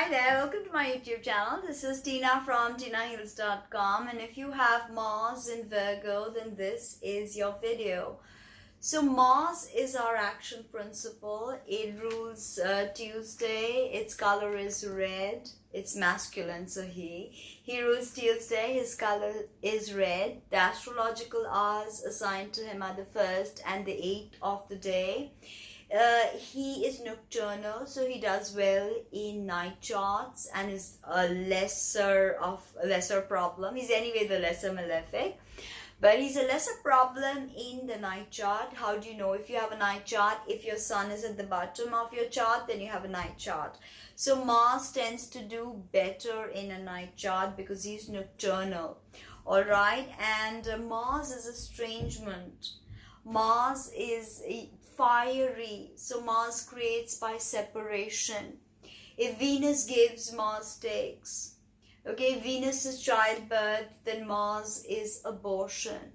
Hi there, welcome to my YouTube channel. This is Tina from Tinaheals.com, and if you have Mars in Virgo, then this is your video. So Mars is our action principle. It rules Tuesday. Its color is red. It's masculine, so he rules Tuesday. His color is red. The astrological hours assigned to him are the 1st and the 8th of the day. He is nocturnal, so he does well in night charts and is a lesser problem. He's anyway the lesser malefic, but he's a lesser problem in the night chart. How do you know if you have a night chart? If your sun is at the bottom of your chart, then you have a night chart. So Mars tends to do better in a night chart because he's nocturnal. All right, and Mars is estrangement. Mars is fiery, so Mars creates by separation. If Venus gives, Mars takes. Okay, Venus is childbirth, then Mars is abortion.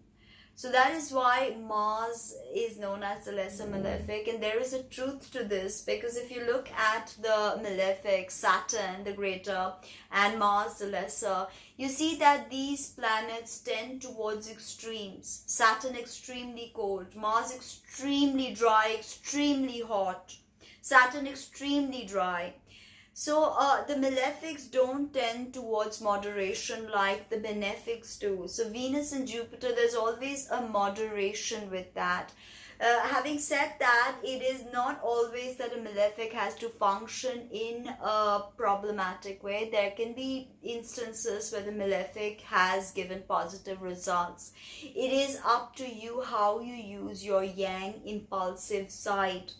So that is why Mars is known as the lesser malefic, and there is a truth to this, because if you look at the malefic, Saturn the greater and Mars the lesser, you see that these planets tend towards extremes. Saturn extremely cold, Mars extremely dry, extremely hot, Saturn extremely dry. So the malefics don't tend towards moderation like the benefics do. So Venus and Jupiter, there's always a moderation with that. Having said that, it is not always that a malefic has to function in a problematic way. There can be instances where the malefic has given positive results. It is up to you how you use your yang impulsive side.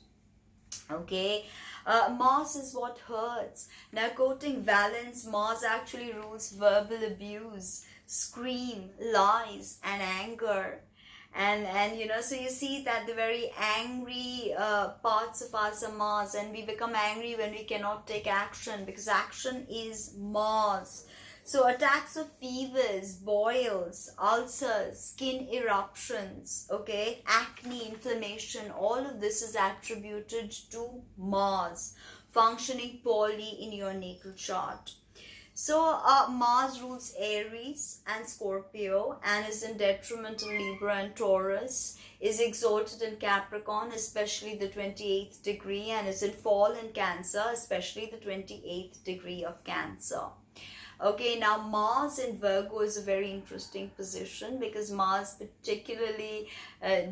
Okay. Mars is what hurts. Now, quoting Valence, Mars actually rules verbal abuse, scream, lies, and anger. And you know, so you see that the very angry parts of us are Mars, and we become angry when we cannot take action, because action is Mars. So attacks of fevers, boils, ulcers, skin eruptions, okay, acne, inflammation, all of this is attributed to Mars functioning poorly in your natal chart. So Mars rules Aries and Scorpio and is in detriment to Libra and Taurus, is exalted in Capricorn, especially the 28th degree, and is in fall in Cancer, especially the 28th degree of Cancer. Okay, now Mars in Virgo is a very interesting position, because Mars particularly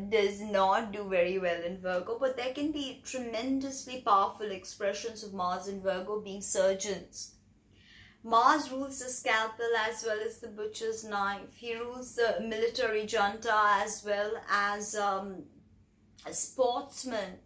does not do very well in Virgo, but there can be tremendously powerful expressions of Mars in Virgo, being surgeons. Mars rules the scalpel as well as the butcher's knife. He rules the military junta as well as a sportsman.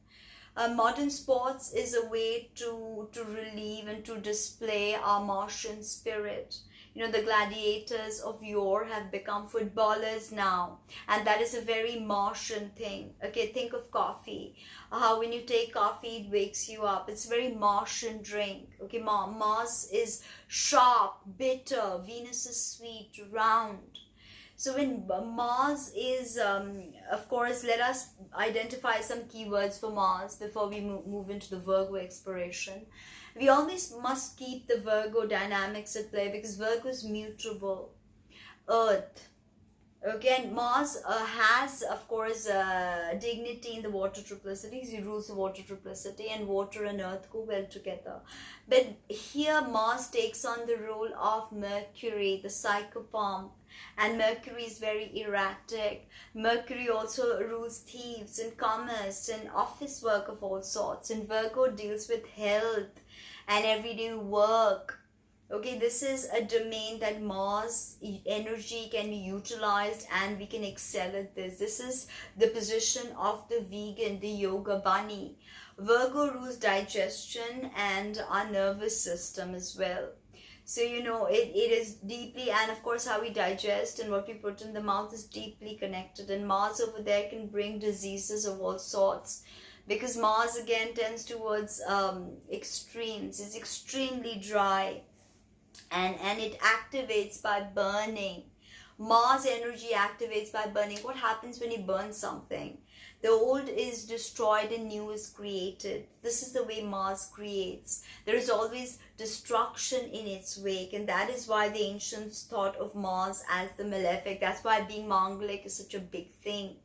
Modern sports is a way to relieve and to display our Martian spirit. You know, the gladiators of yore have become footballers now, and that is a very Martian thing. Okay, think of coffee. How when you take coffee, it wakes you up. It's a very Martian drink. Okay, Mars is sharp, bitter. Venus is sweet, round. So when Mars is, of course, let us identify some keywords for Mars before we move into the Virgo exploration. We always must keep the Virgo dynamics at play, because Virgo is mutable. Earth. Again, Mars has, of course, dignity in the water triplicities. He rules the water triplicity, and water and earth go well together. But here Mars takes on the role of Mercury, the psychopomp, and Mercury is very erratic. Mercury also rules thieves and commerce and office work of all sorts. And Virgo deals with health and everyday work. Okay, this is a domain that Mars energy can be utilized, and we can excel at this. This is the position of the vegan, the yoga bunny. Virgo rules digestion and our nervous system as well. So, you know, it is deeply, and of course how we digest and what we put in the mouth is deeply connected. And Mars over there can bring diseases of all sorts, because Mars again tends towards extremes. It's extremely dry. And it activates by burning. Mars energy activates by burning. What happens when you burn something? The old is destroyed and new is created. This is the way Mars creates. There is always destruction in its wake, and that is why the ancients thought of Mars as the malefic. That's why being Mangalic is such a big thing.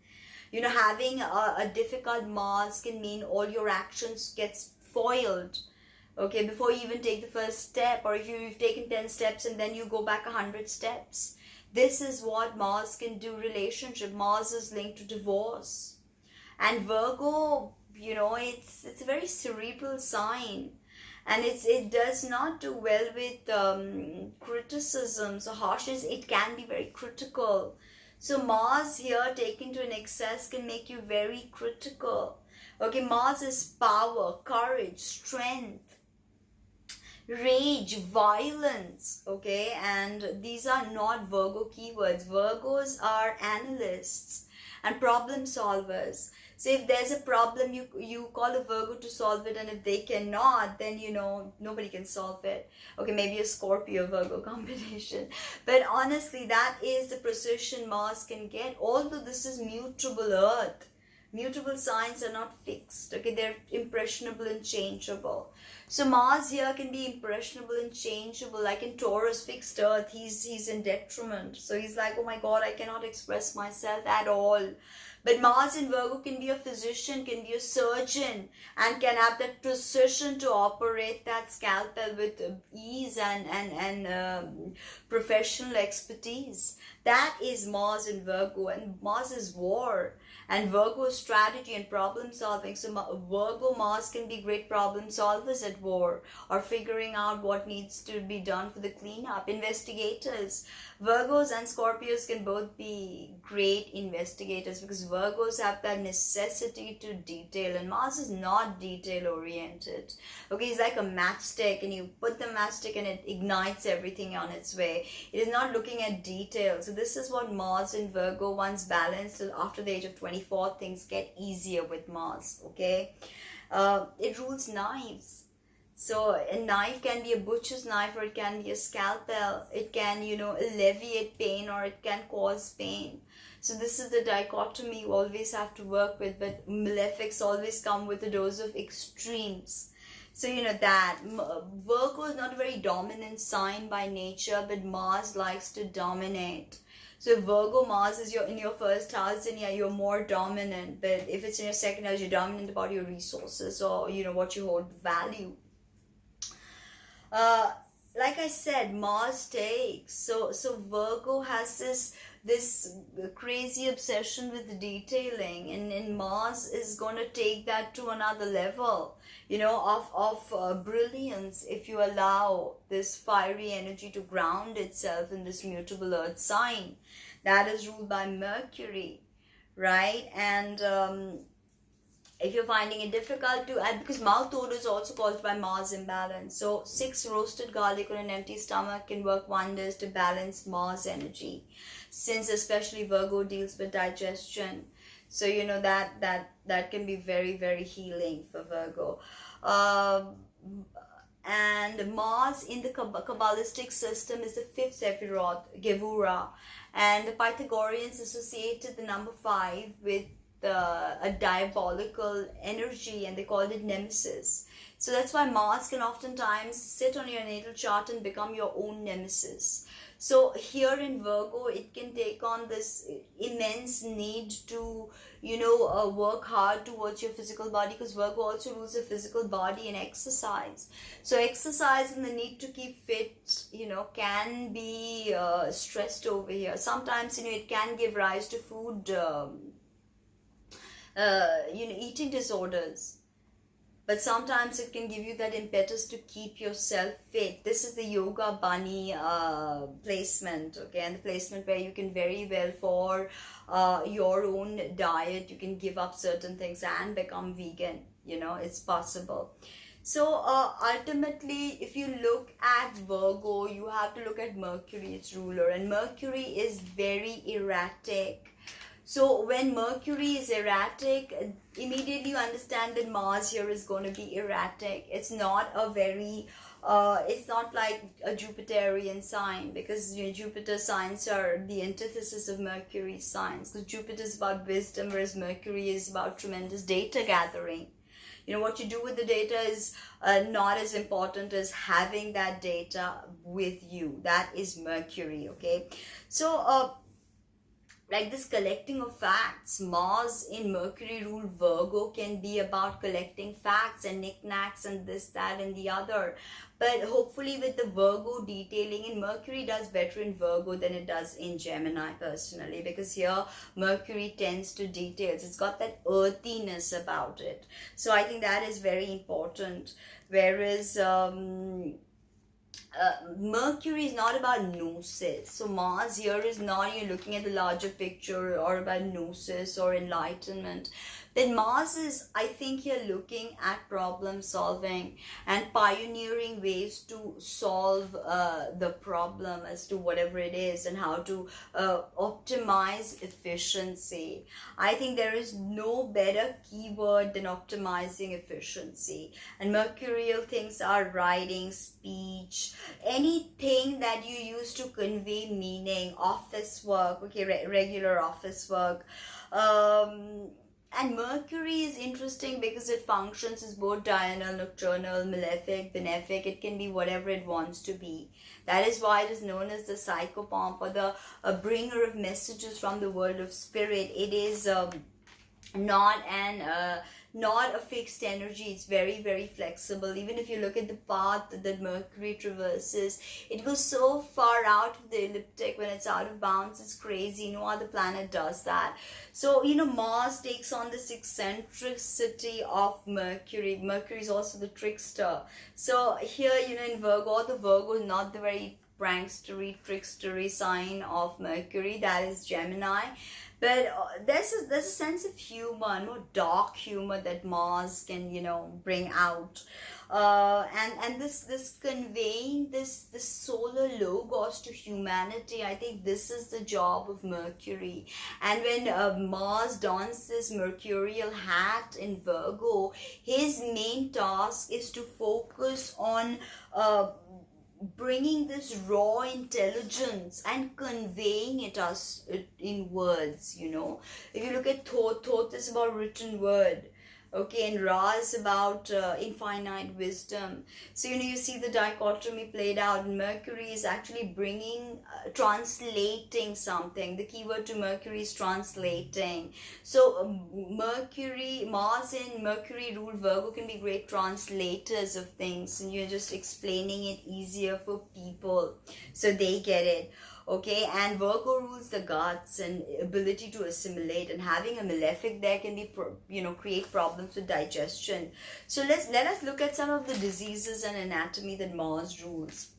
You know, having a difficult Mars can mean all your actions gets foiled. Okay, before you even take the first step, or if you've taken 10 steps and then you go back 100 steps. This is what Mars can do. Relationship. Mars is linked to divorce. And Virgo, you know, it's a very cerebral sign. And it does not do well with criticisms or harshness. It can be very critical. So Mars here taken to an excess can make you very critical. Okay, Mars is power, courage, strength, rage, violence, okay, and these are not Virgo keywords. Virgos are analysts and problem solvers. So if there's a problem, you call a Virgo to solve it, and if they cannot, then you know nobody can solve it. Okay, maybe a Scorpio Virgo combination, but honestly that is the precision Mars can get. Although this is mutable Earth, mutable signs are not fixed. Okay, they're impressionable and changeable. So Mars here can be impressionable and changeable. Like in Taurus, fixed Earth, he's in detriment. So he's like, oh my God, I cannot express myself at all. But Mars in Virgo can be a physician, can be a surgeon, and can have that precision to operate that scalpel with ease and professional expertise. That is Mars in Virgo, and Mars is war, and Virgo is strategy and problem solving. So Virgo Mars can be great problem solvers at war, or figuring out what needs to be done for the cleanup. Investigators. Virgos and Scorpios can both be great investigators, because Virgos have that necessity to detail, and Mars is not detail oriented. Okay, it's like a matchstick, and you put the matchstick and it ignites everything on its way. It is not looking at detail. So this is what Mars in Virgo, once balanced after the age of 24, things get easier with Mars. Okay, it rules knives. So a knife can be a butcher's knife, or it can be a scalpel. It can, you know, alleviate pain, or it can cause pain. So this is the dichotomy you always have to work with. But malefics always come with a dose of extremes. So you know that Virgo is not a very dominant sign by nature, but Mars likes to dominate. So if Virgo Mars is in your first house, then yeah, you're more dominant. But if it's in your second house, you're dominant about your resources, or you know what you hold value. Like I said, Mars takes. So Virgo has this crazy obsession with detailing, and Mars is going to take that to another level, you know, of brilliance, if you allow this fiery energy to ground itself in this mutable Earth sign that is ruled by Mercury, right? And if you're finding it difficult to add, because mouth odor is also caused by Mars imbalance. So 6 roasted garlic on an empty stomach can work wonders to balance Mars energy, since especially Virgo deals with digestion. So you know that can be very, very healing for Virgo. And Mars in the Kabbalistic system is the 5th Sephiroth, Gevura, and the Pythagoreans associated the number 5 with a diabolical energy, and they called it nemesis. So that's why Mars can oftentimes sit on your natal chart and become your own nemesis. So here in Virgo, it can take on this immense need to, you know, work hard towards your physical body, because Virgo also rules the physical body and exercise. So exercise and the need to keep fit, you know, can be stressed over here. Sometimes, you know, it can give rise to food you know, eating disorders, but sometimes it can give you that impetus to keep yourself fit. This is the yoga bunny placement, okay, and the placement where you can very well, for your own diet, you can give up certain things and become vegan. You know, it's possible. So ultimately, if you look at Virgo, you have to look at Mercury, its ruler, and Mercury is very erratic. So when Mercury is erratic, immediately you understand that Mars here is going to be erratic. It's not a very It's not like a Jupiterian sign, because Jupiter signs are the antithesis of Mercury's signs, because Jupiter is about wisdom, whereas Mercury is about tremendous data gathering. What you do with the data is not as important as having that data with you. That is Mercury, okay? So like this collecting of facts, Mars in Mercury rule Virgo can be about collecting facts and knickknacks and this, that, and the other. But hopefully with the Virgo detailing, and Mercury does better in Virgo than it does in Gemini personally, because here Mercury tends to details. It's got that earthiness about it. So I think that is very important. Whereas Mercury is not about gnosis. So Mars here is not you're looking at the larger picture or about gnosis or enlightenment. Then Mars is, I think, you're looking at problem solving and pioneering ways to solve the problem as to whatever it is, and how to optimize efficiency. I think there is no better keyword than optimizing efficiency. And mercurial things are writing, speech, anything that you use to convey meaning, office work, okay, regular office work. And Mercury is interesting because it functions as both diurnal, nocturnal, malefic, benefic. It can be whatever it wants to be. That is why it is known as the psychopomp, or the bringer of messages from the world of spirit. It is not a fixed energy. It's very, very flexible. Even if you look at the path that Mercury traverses, it goes so far out of the ecliptic. When it's out of bounds, it's crazy. No other planet does that. So Mars takes on this eccentricity of Mercury. Mercury is also the trickster. So here, in Virgo, the Virgo is not the very prankstery, trickstery sign of Mercury. That is Gemini. But there's a sense of humor, more dark humor that Mars can, bring out. And this conveying this solar logos to humanity, I think this is the job of Mercury. And when Mars dons this mercurial hat in Virgo, his main task is to focus on bringing this raw intelligence and conveying it us in words. If you look at Thoth is about written word, okay, and Ra is about infinite wisdom. So you see the dichotomy played out. Mercury is actually bringing translating something. The keyword to Mercury is translating. So Mars and Mercury rule Virgo can be great translators of things, and you're just explaining it easier for people so they get it. Okay, and Virgo rules the guts and ability to assimilate, and having a malefic there can be create problems with digestion. So let us look at some of the diseases and anatomy that Mars rules.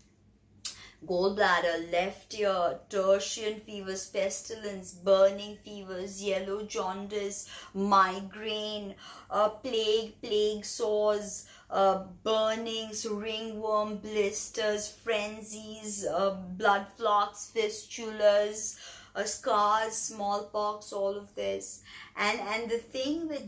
Gallbladder, left ear, tertian fevers, pestilence, burning fevers, yellow jaundice, migraine, plague sores, burnings, ringworm, blisters, frenzies, blood flocks, fistulas, scars, smallpox, all of this. And the thing with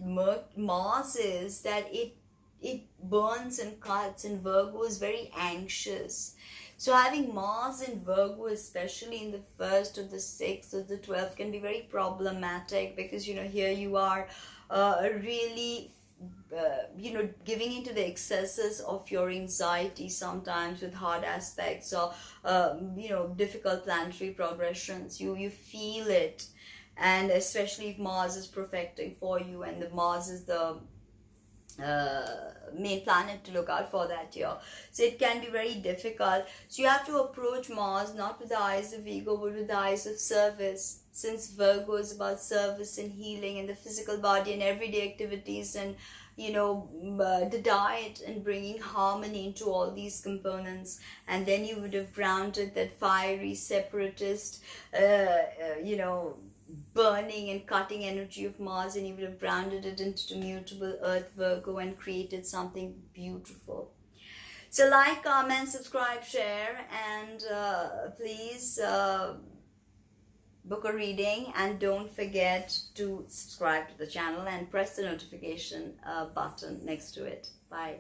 Mars is that it burns and cuts, and Virgo is very anxious. So having Mars in Virgo, especially in the 1st or the 6th or the 12th, can be very problematic, because here you are really giving into the excesses of your anxiety sometimes with hard aspects or difficult planetary progressions. You feel it, and especially if Mars is perfecting for you, and the Mars is the main planet to look out for that year. So it can be very difficult. So you have to approach Mars not with the eyes of ego, but with the eyes of service, since Virgo is about service and healing and the physical body and everyday activities, and the diet and bringing harmony into all these components. And then you would have grounded that fiery separatist burning and cutting energy of Mars, and you would have grounded it into the mutable Earth Virgo and created something beautiful. So like, comment, subscribe, share, and please book a reading, and don't forget to subscribe to the channel and press the notification button next to it. Bye.